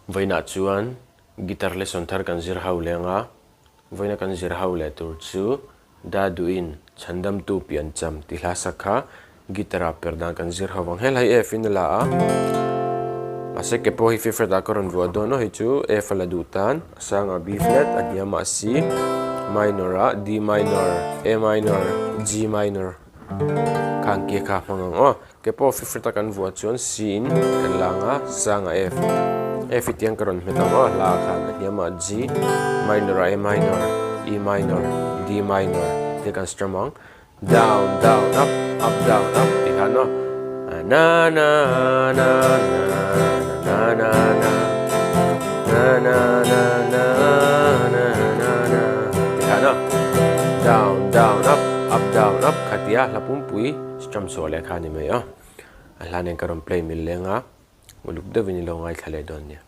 Voina chuan guitar lesson thar kan zir hau lenga voina kan zir hau le tur chu Daduhin Chhandamtu Piancham ti hlasakha gitara Perhdan kan zir hau wang hel hai F in la a ase ke po hi fifth da koron vo do no hi chu F la du tan asanga B flat adiama C minor a D minor A minor G minor kan ke kha mangang o ke po fifth ta kan vo chuan C in kan langa sanga F itiang karon metang o la khan adiama G minor A minor E minor D minor te kan stramang down down up down up ti hano na na na na na na na na na na na na na na ti hano down down up khatia lapumpui strum sole khani me yo alhanen karon play milenga uluk de vinilo ngai thale don nya